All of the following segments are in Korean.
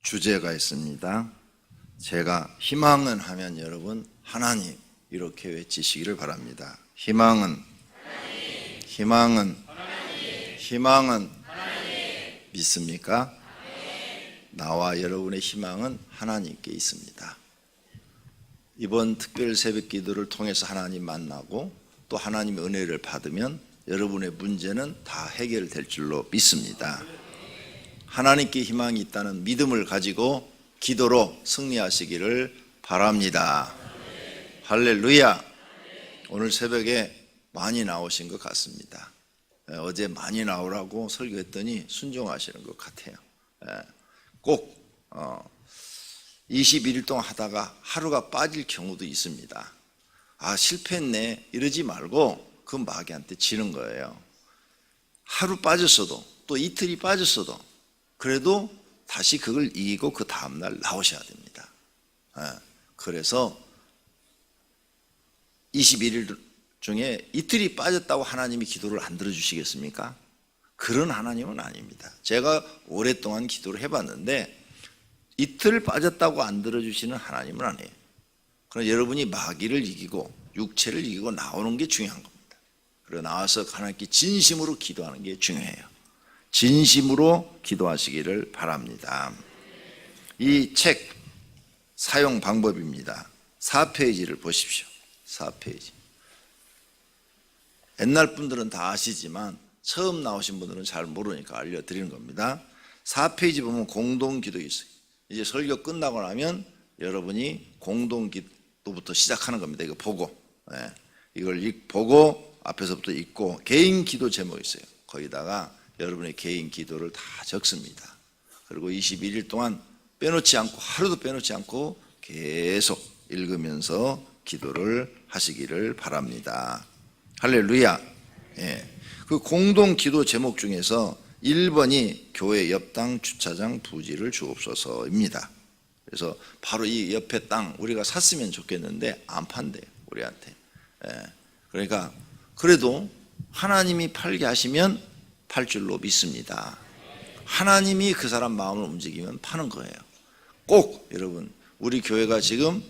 주제가 있습니다. 제가 희망은 하면 여러분 하나님 이렇게 외치시기를 바랍니다. 희망은 믿습니까? 나와 여러분의 희망은 하나님께 있습니다. 이번 특별 새벽 기도를 통해서 하나님 만나고 또 하나님의 은혜를 받으면 여러분의 문제는 다 해결될 줄로 믿습니다. 하나님께 희망이 있다는 믿음을 가지고 기도로 승리하시기를 바랍니다. 할렐루야. 오늘 새벽에 많이 나오신 것 같습니다. 어제 많이 나오라고 설교했더니 순종하시는 것 같아요. 꼭 21일 동안 하다가 하루가 빠질 경우도 있습니다. 아, 실패했네 이러지 말고 그 마귀한테 지는 거예요. 하루 빠졌어도 또 이틀이 빠졌어도 그래도 다시 그걸 이기고 그 다음날 나오셔야 됩니다. 그래서 21일 중에 이틀이 빠졌다고 하나님이 기도를 안 들어주시겠습니까? 그런 하나님은 아닙니다. 제가 오랫동안 기도를 해봤는데 이틀 빠졌다고 안 들어주시는 하나님은 아니에요. 그럼 여러분이 마귀를 이기고 육체를 이기고 나오는 게 중요한 겁니다. 그리고 나와서 하나님께 진심으로 기도하는 게 중요해요. 진심으로 기도하시기를 바랍니다. 이 책 사용 방법입니다. 4페이지를 보십시오. 4페이지. 옛날 분들은 다 아시지만 처음 나오신 분들은 잘 모르니까 알려드리는 겁니다. 4페이지 보면 공동기도 있어요. 이제 설교 끝나고 나면 여러분이 공동기도부터 시작하는 겁니다. 이거 보고 이걸 보고 앞에서부터 읽고 개인 기도 제목이 있어요. 거기다가 여러분의 개인 기도를 다 적습니다. 그리고 21일 동안 빼놓지 않고 하루도 빼놓지 않고 계속 읽으면서 기도를 하시기를 바랍니다. 할렐루야. 그 공동 기도 제목 중에서 1번이 교회 옆 땅 주차장 부지를 주옵소서입니다. 그래서 바로 이 옆에 땅 우리가 샀으면 좋겠는데 안 판대요, 우리한테. 그러니까 그래도 하나님이 팔게 하시면 팔 줄로 믿습니다. 하나님이 그 사람 마음을 움직이면 파는 거예요. 꼭 여러분 우리 교회가 지금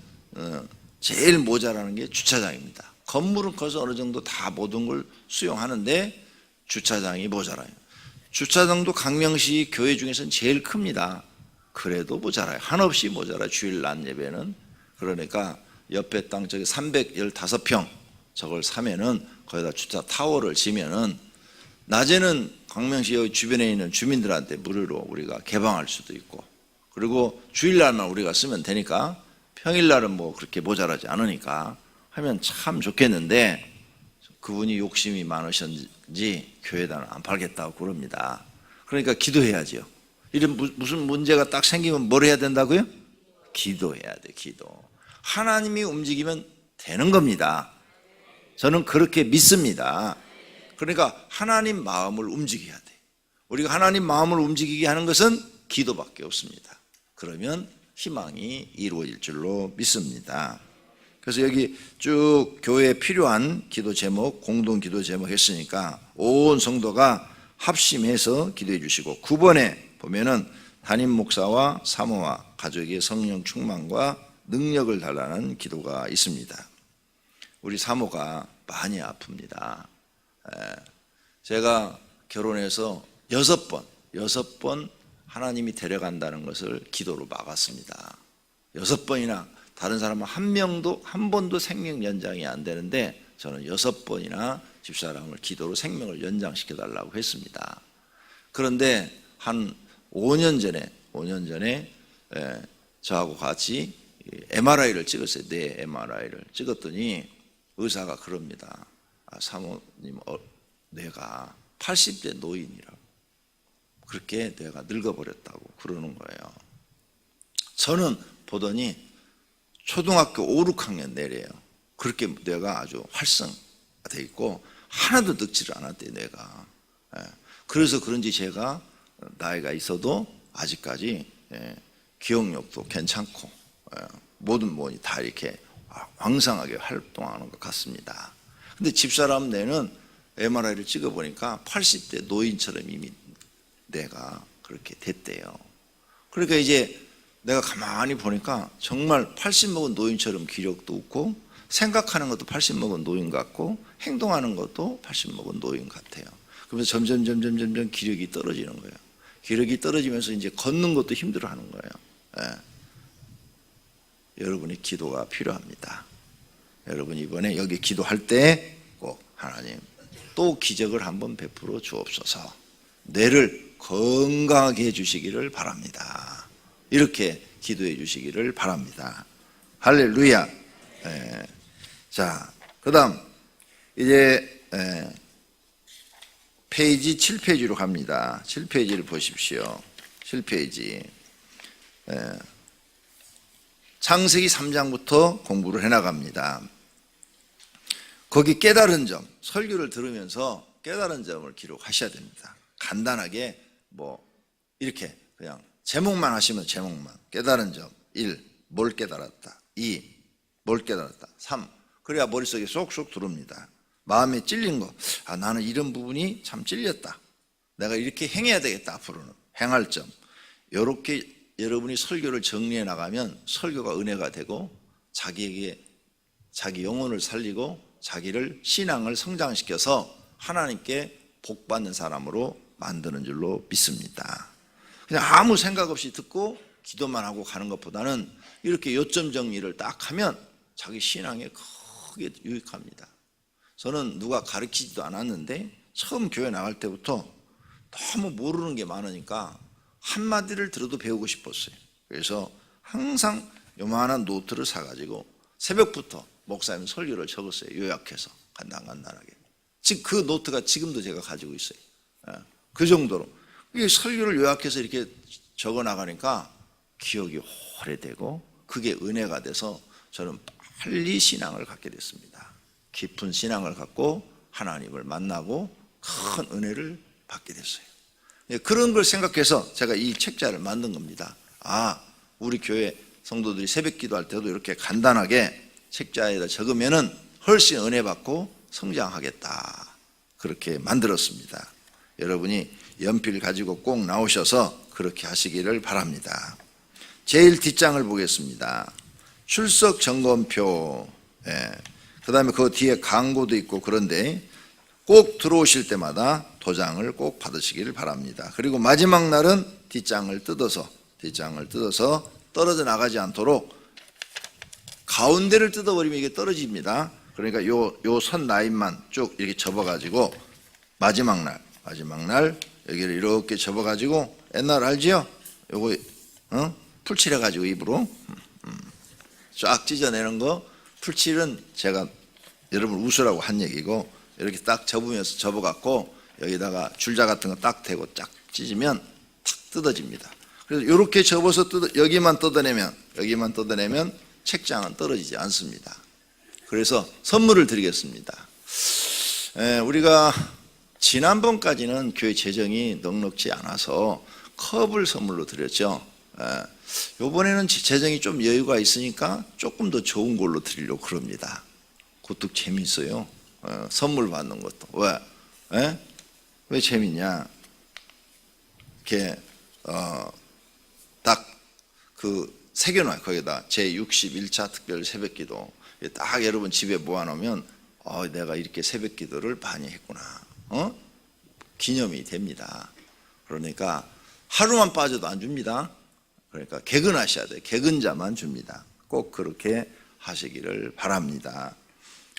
제일 모자라는 게 주차장입니다. 건물은 커서 어느 정도 다 모든 걸 수용하는데 주차장이 모자라요. 주차장도 강명시 교회 중에서는 제일 큽니다. 그래도 모자라요. 한없이 모자라요. 주일 낮 예배는. 그러니까 옆에 땅 저기 315평 저걸 사면은 거기다 주차 타워를 지면은 낮에는 광명시 주변에 있는 주민들한테 무료로 우리가 개방할 수도 있고 그리고 주일날만 우리가 쓰면 되니까 평일날은 뭐 그렇게 모자라지 않으니까 하면 참 좋겠는데 그분이 욕심이 많으셨는지 교회에다는 안 팔겠다고 그럽니다. 그러니까 기도해야죠. 이런 무슨 문제가 딱 생기면 뭘 해야 된다고요? 기도해야 돼. 기도. 하나님이 움직이면 되는 겁니다. 저는 그렇게 믿습니다. 그러니까 하나님 마음을 움직여야 돼. 우리가 하나님 마음을 움직이게 하는 것은 기도밖에 없습니다. 그러면 희망이 이루어질 줄로 믿습니다. 그래서 여기 쭉 교회에 필요한 기도 제목, 공동 기도 제목 했으니까 온 성도가 합심해서 기도해 주시고 9번에 보면은 담임 목사와 사모와 가족의 성령 충만과 능력을 달라는 기도가 있습니다. 우리 사모가 많이 아픕니다. 제가 결혼해서 6번 하나님이 데려간다는 것을 기도로 막았습니다. 6번이나 다른 사람은 한 번도 생명 연장이 안 되는데 저는 6번이나 집사람을 기도로 생명을 연장시켜 달라고 했습니다. 그런데 한 5년 전에 저하고 같이 MRI를 찍었어요. 뇌 MRI를 찍었더니 의사가 그럽니다. 사모님 뇌가 80대 노인이라고 그렇게 뇌가 늙어버렸다고 그러는 거예요. 저는 보더니 초등학교 5, 6학년 내래요. 그렇게 뇌가 아주 활성화되어 있고 하나도 늙지를 않았대요. 뇌가. 그래서 그런지 제가 나이가 있어도 아직까지 기억력도 괜찮고 모든 부분이 다 이렇게 왕성하게 활동하는 것 같습니다. 근데 집사람 뇌는 MRI를 찍어보니까 80대 노인처럼 이미 뇌가 그렇게 됐대요. 그러니까 이제 내가 가만히 보니까 정말 80 먹은 노인처럼 기력도 없고 생각하는 것도 80 먹은 노인 같고 행동하는 것도 80 먹은 노인 같아요. 그러면서 점점 기력이 떨어지는 거예요. 기력이 떨어지면서 이제 걷는 것도 힘들어하는 거예요. 여러분의 기도가 필요합니다. 여러분 이번에 여기 기도할 때 꼭 하나님 또 기적을 한번 베풀어 주옵소서. 뇌를 건강하게 해주시기를 바랍니다. 이렇게 기도해 주시기를 바랍니다. 할렐루야. 자, 그 다음 이제 페이지 7페이지로 갑니다. 7페이지를 보십시오. 7페이지. 창세기 3장부터 공부를 해나갑니다. 거기 깨달은 점, 설교를 들으면서 깨달은 점을 기록하셔야 됩니다. 간단하게 뭐 이렇게 그냥 제목만 하시면 제목만. 깨달은 점 1. 뭘 깨달았다. 2. 뭘 깨달았다. 3. 그래야 머릿속에 쏙쏙 들어옵니다. 마음에 찔린 거. 아, 나는 이런 부분이 참 찔렸다. 내가 이렇게 행해야 되겠다. 앞으로는. 행할 점. 이렇게 여러분이 설교를 정리해 나가면 설교가 은혜가 되고 자기에게 자기 영혼을 살리고 자기를 신앙을 성장시켜서 하나님께 복받는 사람으로 만드는 줄로 믿습니다. 그냥 아무 생각 없이 듣고 기도만 하고 가는 것보다는 이렇게 요점 정리를 딱 하면 자기 신앙에 크게 유익합니다. 저는 누가 가르치지도 않았는데 처음 교회 나갈 때부터 너무 모르는 게 많으니까 한마디를 들어도 배우고 싶었어요. 그래서 항상 요만한 노트를 사가지고 새벽부터 목사님 설교를 적었어요. 요약해서 간단하게. 지금 그 노트가 지금도 제가 가지고 있어요. 그 정도로 이 설교를 요약해서 이렇게 적어 나가니까 기억이 오래되고 그게 은혜가 돼서 저는 빨리 신앙을 갖게 됐습니다. 깊은 신앙을 갖고 하나님을 만나고 큰 은혜를 받게 됐어요. 그런 걸 생각해서 제가 이 책자를 만든 겁니다. 아, 우리 교회 성도들이 새벽 기도할 때도 이렇게 간단하게 책자에다 적으면은 훨씬 은혜 받고 성장하겠다. 그렇게 만들었습니다. 여러분이 연필 가지고 꼭 나오셔서 그렇게 하시기를 바랍니다. 제일 뒷장을 보겠습니다. 출석 점검표. 그 다음에 그 뒤에 광고도 있고 그런데 꼭 들어오실 때마다 도장을 꼭 받으시기를 바랍니다. 그리고 마지막 날은 뒷장을 뜯어서 떨어져 나가지 않도록 가운데를 뜯어버리면 이게 떨어집니다. 그러니까 요 선 라인만 쭉 이렇게 접어가지고 마지막 날 여기를 이렇게 접어가지고 옛날 알지요? 요거 풀칠해가지고 입으로 쫙 찢어내는 거. 풀칠은 제가 여러분 웃으라고 한 얘기고 이렇게 딱 접어갖고 여기다가 줄자 같은 거 딱 대고 쫙 찢으면 탁 뜯어집니다. 그래서 이렇게 접어서 여기만 뜯어내면 책장은 떨어지지 않습니다. 그래서 선물을 드리겠습니다. 우리가 지난번까지는 교회 재정이 넉넉지 않아서 컵을 선물로 드렸죠. 이번에는 재정이 좀 여유가 있으니까 조금 더 좋은 걸로 드리려고 그럽니다. 그것도 재밌어요. 선물 받는 것도. 왜? 왜 재밌냐? 이렇게 딱 그 새겨놔요. 거기다 제61차 특별 새벽기도 딱 여러분 집에 모아놓으면 내가 이렇게 새벽기도를 많이 했구나. 기념이 됩니다. 그러니까 하루만 빠져도 안 줍니다. 그러니까 개근하셔야 돼요. 개근자만 줍니다. 꼭 그렇게 하시기를 바랍니다.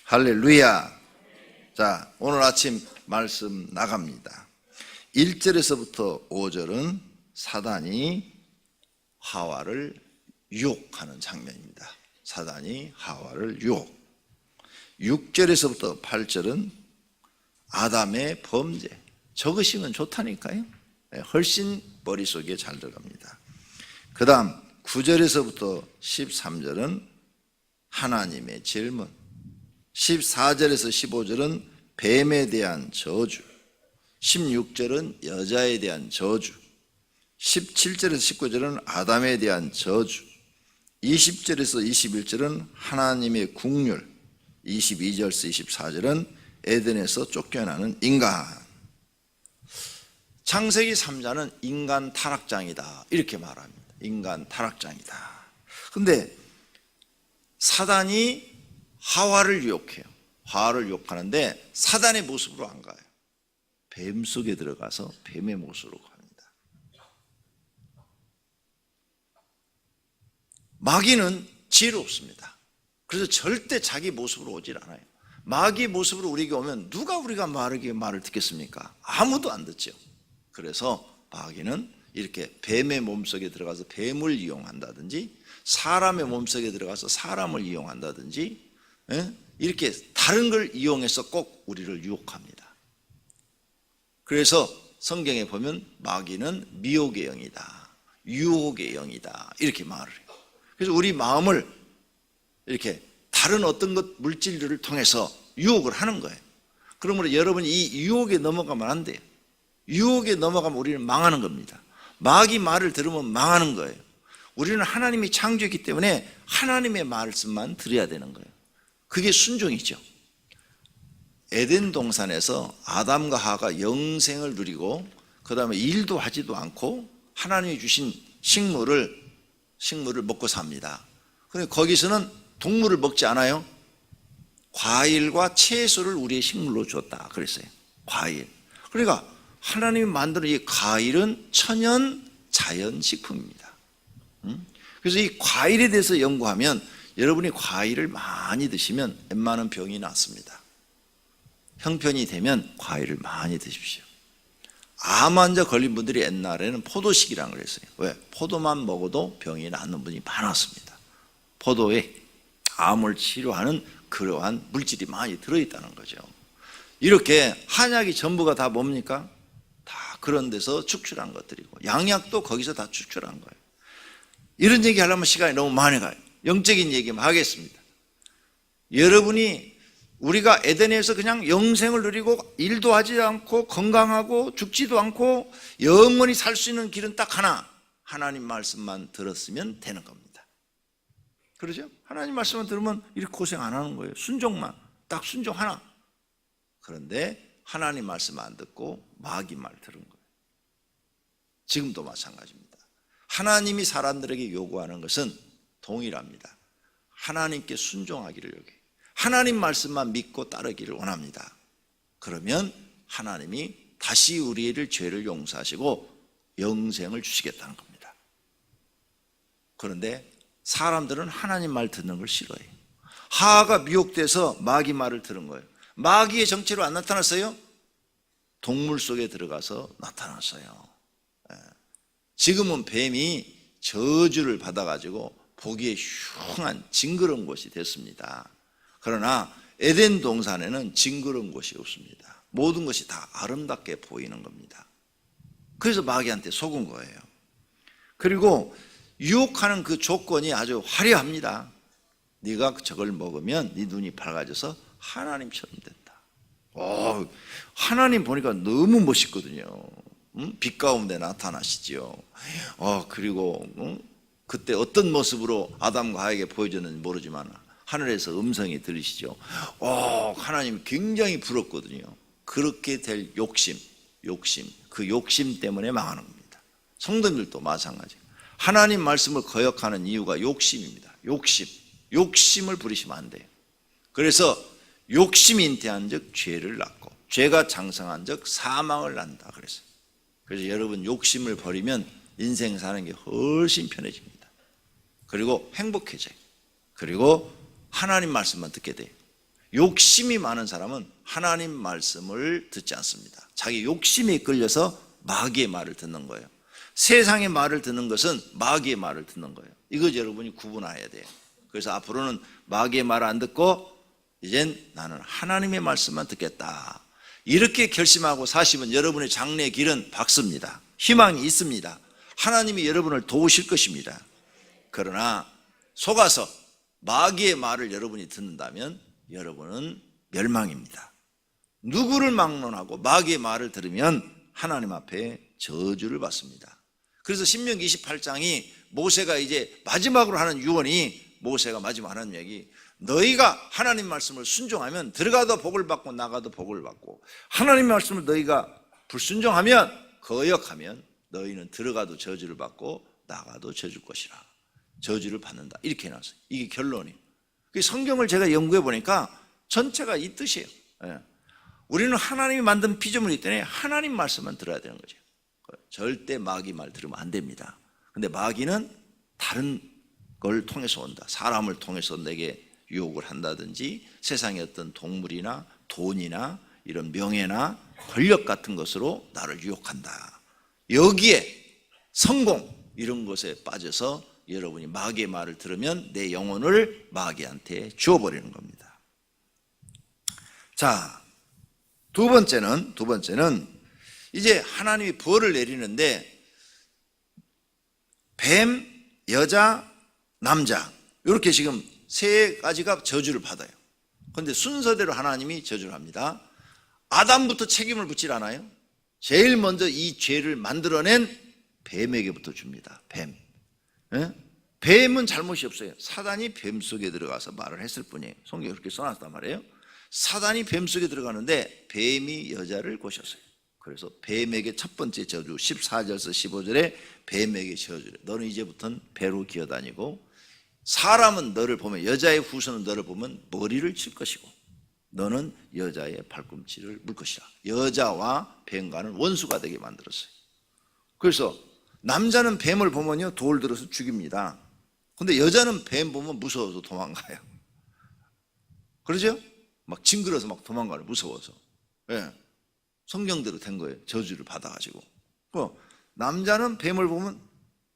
할렐루야. 자, 오늘 아침 말씀 나갑니다. 1절에서부터 5절은 사단이 하와를 유혹하는 장면입니다. 사단이 하와를 유혹. 6절에서부터 8절은 아담의 범죄. 적으시면 좋다니까요. 훨씬 머릿속에 잘 들어갑니다. 그 다음 9절에서부터 13절은 하나님의 질문. 14절에서 15절은 뱀에 대한 저주. 16절은 여자에 대한 저주. 17절에서 19절은 아담에 대한 저주. 20절에서 21절은 하나님의 국률. 22절에서 24절은 에덴에서 쫓겨나는 인간. 창세기 3장은 인간 타락장이다 이렇게 말합니다. 인간 타락장이다. 근데 사단이 하와를 유혹해요. 하와를 유혹하는데 사단의 모습으로 안 가요. 뱀 속에 들어가서 뱀의 모습으로 갑니다. 마귀는 지혜롭습니다. 그래서 절대 자기 모습으로 오질 않아요. 마귀의 모습으로 우리에게 오면 누가 우리가 말을 듣겠습니까? 아무도 안 듣죠. 그래서 마귀는 이렇게 뱀의 몸속에 들어가서 뱀을 이용한다든지 사람의 몸속에 들어가서 사람을 이용한다든지 이렇게 다른 걸 이용해서 꼭 우리를 유혹합니다. 그래서 성경에 보면 마귀는 미혹의 영이다, 유혹의 영이다 이렇게 말을 해요. 그래서 우리 마음을 이렇게 다른 어떤 것 물질들을 통해서 유혹을 하는 거예요. 그러므로 여러분이 이 유혹에 넘어가면 안 돼요. 유혹에 넘어가면 우리는 망하는 겁니다. 마귀 말을 들으면 망하는 거예요. 우리는 하나님이 창조했기 때문에 하나님의 말씀만 들어야 되는 거예요. 그게 순종이죠. 에덴 동산에서 아담과 하와가 영생을 누리고 그 다음에 일도 하지도 않고 하나님이 주신 식물을 먹고 삽니다. 그런데 거기서는 동물을 먹지 않아요. 과일과 채소를 우리의 식물로 줬다 그랬어요. 과일. 그러니까 하나님이 만든 이 과일은 천연 자연식품입니다. 그래서 이 과일에 대해서 연구하면 여러분이 과일을 많이 드시면 웬만한 병이 낫습니다. 형편이 되면 과일을 많이 드십시오. 암 환자 걸린 분들이 옛날에는 포도식이라는 걸 했어요. 왜? 포도만 먹어도 병이 낫는 분이 많았습니다. 포도에 암을 치료하는 그러한 물질이 많이 들어있다는 거죠. 이렇게 한약이 전부가 다 뭡니까? 다 그런 데서 축출한 것들이고 양약도 거기서 다 축출한 거예요. 이런 얘기 하려면 시간이 너무 많이 가요. 영적인 얘기만 하겠습니다. 여러분이 우리가 에덴에서 그냥 영생을 누리고 일도 하지 않고 건강하고 죽지도 않고 영원히 살 수 있는 길은 딱 하나, 하나님 말씀만 들었으면 되는 겁니다. 그러죠? 하나님 말씀만 들으면 이렇게 고생 안 하는 거예요. 순종만, 딱 순종 하나. 그런데 하나님 말씀 안 듣고 마귀 말 들은 거예요. 지금도 마찬가지입니다. 하나님이 사람들에게 요구하는 것은 동일합니다. 하나님께 순종하기를 요구해요. 하나님 말씀만 믿고 따르기를 원합니다. 그러면 하나님이 다시 우리의 죄를 용서하시고 영생을 주시겠다는 겁니다. 그런데 사람들은 하나님 말 듣는 걸 싫어해요. 하하가 미혹돼서 마귀 말을 들은 거예요. 마귀의 정체로 안 나타났어요? 동물 속에 들어가서 나타났어요. 지금은 뱀이 저주를 받아가지고 보기에 흉한 징그러운 곳이 됐습니다. 그러나 에덴 동산에는 징그러운 곳이 없습니다. 모든 것이 다 아름답게 보이는 겁니다. 그래서 마귀한테 속은 거예요. 그리고 유혹하는 그 조건이 아주 화려합니다. 네가 저걸 먹으면 네 눈이 밝아져서 하나님처럼 된다. 하나님 보니까 너무 멋있거든요. 빛 가운데 나타나시죠. 그리고 그때 어떤 모습으로 아담과 하에게 보여줬는지 모르지만 하늘에서 음성이 들리시죠. 하나님이 굉장히 부럽거든요. 그렇게 될 욕심, 그 욕심 때문에 망하는 겁니다. 성도님들도 마찬가지예요. 하나님 말씀을 거역하는 이유가 욕심입니다. 욕심을 부리시면 안 돼요. 그래서 욕심이 잉태한 즉 죄를 낳고 죄가 장성한 즉 사망을 낳는다 그랬어요. 그래서 여러분 욕심을 버리면 인생 사는 게 훨씬 편해집니다. 그리고 행복해져요. 그리고 하나님 말씀만 듣게 돼요. 욕심이 많은 사람은 하나님 말씀을 듣지 않습니다. 자기 욕심에 이끌려서 마귀의 말을 듣는 거예요. 세상의 말을 듣는 것은 마귀의 말을 듣는 거예요. 이거 여러분이 구분해야 돼요. 그래서 앞으로는 마귀의 말을 안 듣고 이젠 나는 하나님의 말씀만 듣겠다. 이렇게 결심하고 사시면 여러분의 장래의 길은 밝습니다. 희망이 있습니다. 하나님이 여러분을 도우실 것입니다. 그러나 속아서 마귀의 말을 여러분이 듣는다면 여러분은 멸망입니다. 누구를 막론하고 마귀의 말을 들으면 하나님 앞에 저주를 받습니다. 그래서 신명기 28장이 모세가 이제 마지막으로 하는 유언이 모세가 마지막 하는 얘기, 너희가 하나님 말씀을 순종하면 들어가도 복을 받고 나가도 복을 받고, 하나님 말씀을 너희가 불순종하면 거역하면 너희는 들어가도 저주를 받고 나가도 저줄 것이라. 저주를 받는다. 이렇게 해놨어요. 이게 결론이에요. 성경을 제가 연구해 보니까 전체가 이 뜻이에요. 예. 우리는 하나님이 만든 피조물이기 때문에 하나님 말씀만 들어야 되는 거죠. 절대 마귀 말 들으면 안 됩니다. 근데 마귀는 다른 걸 통해서 온다. 사람을 통해서 내게 유혹을 한다든지 세상의 어떤 동물이나 돈이나 이런 명예나 권력 같은 것으로 나를 유혹한다. 여기에 성공 이런 것에 빠져서 여러분이 마귀의 말을 들으면 내 영혼을 마귀한테 주어버리는 겁니다. 자, 두 번째는 이제 하나님이 벌을 내리는데 뱀, 여자, 남자 이렇게 지금 세 가지가 저주를 받아요. 그런데 순서대로 하나님이 저주를 합니다. 아담부터 책임을 묻질 않아요. 제일 먼저 이 죄를 만들어낸 뱀에게부터 줍니다. 뱀. 예? 뱀은 잘못이 없어요. 사단이 뱀 속에 들어가서 말을 했을 뿐이에요. 성경에 그렇게 써놨단 말이에요. 사단이 뱀 속에 들어가는데 뱀이 여자를 꼬셨어요. 그래서 뱀에게 첫 번째 저주 14절에서 15절에 뱀에게 저주래. 너는 이제부터는 배로 기어다니고 사람은 너를 보면 여자의 후손은 너를 보면 머리를 칠 것이고 너는 여자의 발꿈치를 물 것이라. 여자와 뱀과는 원수가 되게 만들었어요. 그래서 남자는 뱀을 보면요 돌 들어서 죽입니다. 근데 여자는 뱀 보면 무서워서 도망가요. 그러죠? 막 징그러서 막 도망가요. 무서워서. 예. 성경대로 된 거예요. 저주를 받아가지고. 남자는 뱀을 보면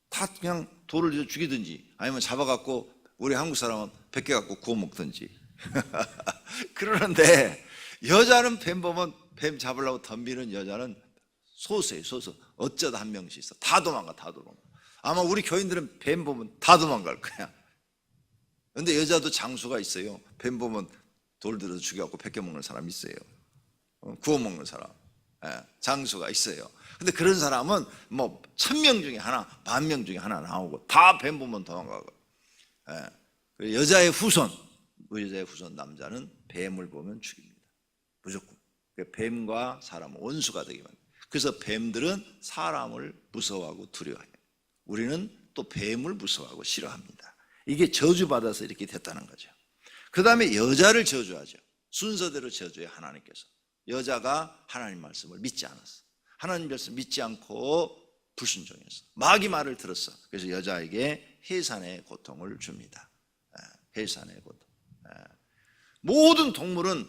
다 그냥 돌을 져서 죽이든지 아니면 잡아갖고 우리 한국 사람은 뱉게 갖고 구워 먹든지. 그러는데 여자는 뱀 보면 뱀 잡으려고 덤비는 여자는 소수예요. 소수. 어쩌다 한 명씩 있어. 다 도망가. 아마 우리 교인들은 뱀 보면 다 도망갈 거야. 그런데 여자도 장수가 있어요. 뱀 보면 돌 들어서 죽여갖고 뺏겨 먹는 사람 있어요. 구워 먹는 사람. 장수가 있어요. 근데 그런 사람은 뭐 1000명 중에 하나, 10,000명 중에 하나 나오고 다 뱀 보면 도망가고. 여자의 후손 남자는 뱀을 보면 죽입니다. 무조건. 뱀과 사람은 원수가 되게 만듭니다. 그래서 뱀들은 사람을 무서워하고 두려워해요. 우리는 또 뱀을 무서워하고 싫어합니다. 이게 저주받아서 이렇게 됐다는 거죠. 그 다음에 여자를 저주하죠. 순서대로 저주해 하나님께서. 여자가 하나님 말씀을 믿지 않았어. 하나님 말씀 믿지 않고 불순종했어. 마귀 말을 들었어. 그래서 여자에게 해산의 고통을 줍니다. 해산의 고통. 모든 동물은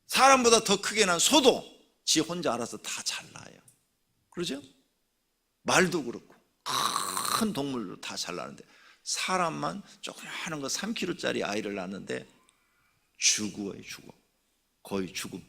사람보다 더 크게 난 소도 지 혼자 알아서 다 잘 낳아요. 그러죠? 말도 그렇고 큰 동물도 다 잘 낳는데 사람만 조그마한 거 3kg짜리 아이를 낳는데 죽어요. 거의 죽음,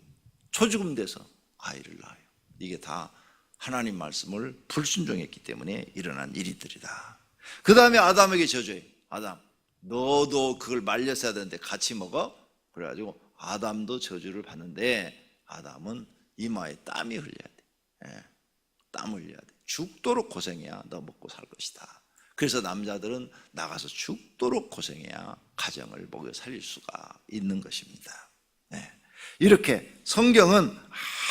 초죽음 돼서 아이를 낳아요. 이게 다 하나님 말씀을 불순종했기 때문에 일어난 일들이다. 그 다음에 아담에게 저주해요. 아담, 너도 그걸 말렸어야 되는데 같이 먹어? 그래가지고 아담도 저주를 받는데 아담은 이마에 땀이 흘려야 돼. 땀 흘려야 돼. 죽도록 고생해야 너 먹고 살 것이다. 그래서 남자들은 나가서 죽도록 고생해야 가정을 먹여 살릴 수가 있는 것입니다. 이렇게 성경은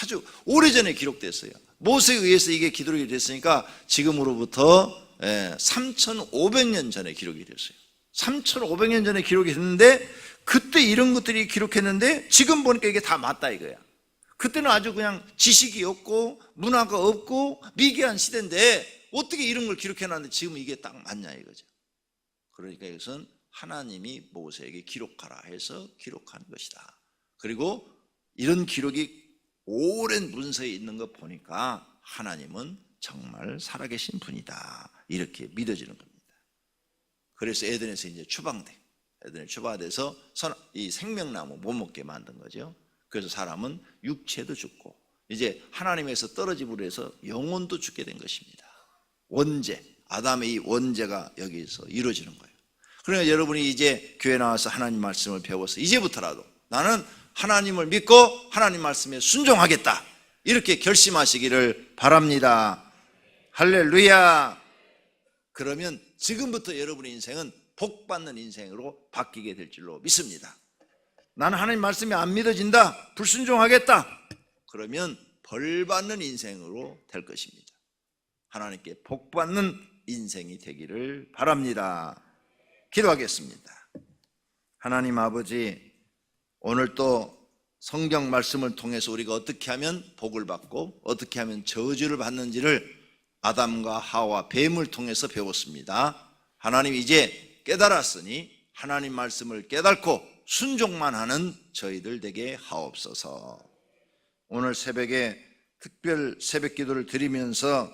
아주 오래전에 기록됐어요. 모세에 의해서 이게 기록이 됐으니까 지금으로부터 3,500년 전에 기록이 됐어요. 3,500년 전에 기록이 됐는데 그때 이런 것들이 기록했는데 지금 보니까 이게 다 맞다 이거야. 그때는 아주 그냥 지식이 없고 문화가 없고 미개한 시대인데 어떻게 이런 걸 기록해놨는데 지금 이게 딱 맞냐 이거죠. 그러니까 이것은 하나님이 모세에게 기록하라 해서 기록한 것이다. 그리고 이런 기록이 오랜 문서에 있는 거 보니까 하나님은 정말 살아계신 분이다 이렇게 믿어지는 겁니다. 그래서 에덴에서 이제 추방돼. 에덴에 추방돼서 이 생명나무 못 먹게 만든 거죠. 그래서 사람은 육체도 죽고 이제 하나님에서 떨어짐으로 해서 영혼도 죽게 된 것입니다. 원죄, 아담의 이 원죄가 여기서 이루어지는 거예요. 그러니까 여러분이 이제 교회 나와서 하나님 말씀을 배워서 이제부터라도 나는 하나님을 믿고 하나님 말씀에 순종하겠다 이렇게 결심하시기를 바랍니다. 할렐루야. 그러면 지금부터 여러분의 인생은 복받는 인생으로 바뀌게 될 줄로 믿습니다. 나는 하나님 말씀이 안 믿어진다, 불순종하겠다, 그러면 벌받는 인생으로 될 것입니다. 하나님께 복받는 인생이 되기를 바랍니다. 기도하겠습니다. 하나님 아버지, 오늘 또 성경 말씀을 통해서 우리가 어떻게 하면 복을 받고 어떻게 하면 저주를 받는지를 아담과 하와 뱀을 통해서 배웠습니다. 하나님, 이제 깨달았으니 하나님 말씀을 깨닫고 순종만 하는 저희들 되게 하옵소서. 오늘 새벽에 특별 새벽 기도를 드리면서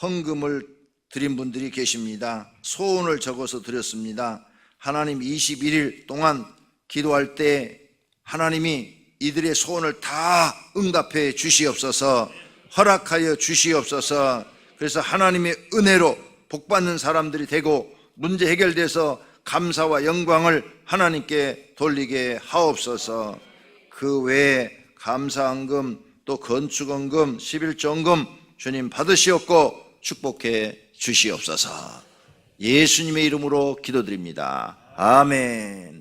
헌금을 드린 분들이 계십니다. 소원을 적어서 드렸습니다. 하나님, 21일 동안 기도할 때 하나님이 이들의 소원을 다 응답해 주시옵소서, 허락하여 주시옵소서. 그래서 하나님의 은혜로 복받는 사람들이 되고 문제 해결돼서 감사와 영광을 하나님께 돌리게 하옵소서. 그 외에 감사헌금, 또 건축헌금, 11조헌금 주님 받으시옵고 축복해 주시옵소서. 예수님의 이름으로 기도드립니다. 아멘.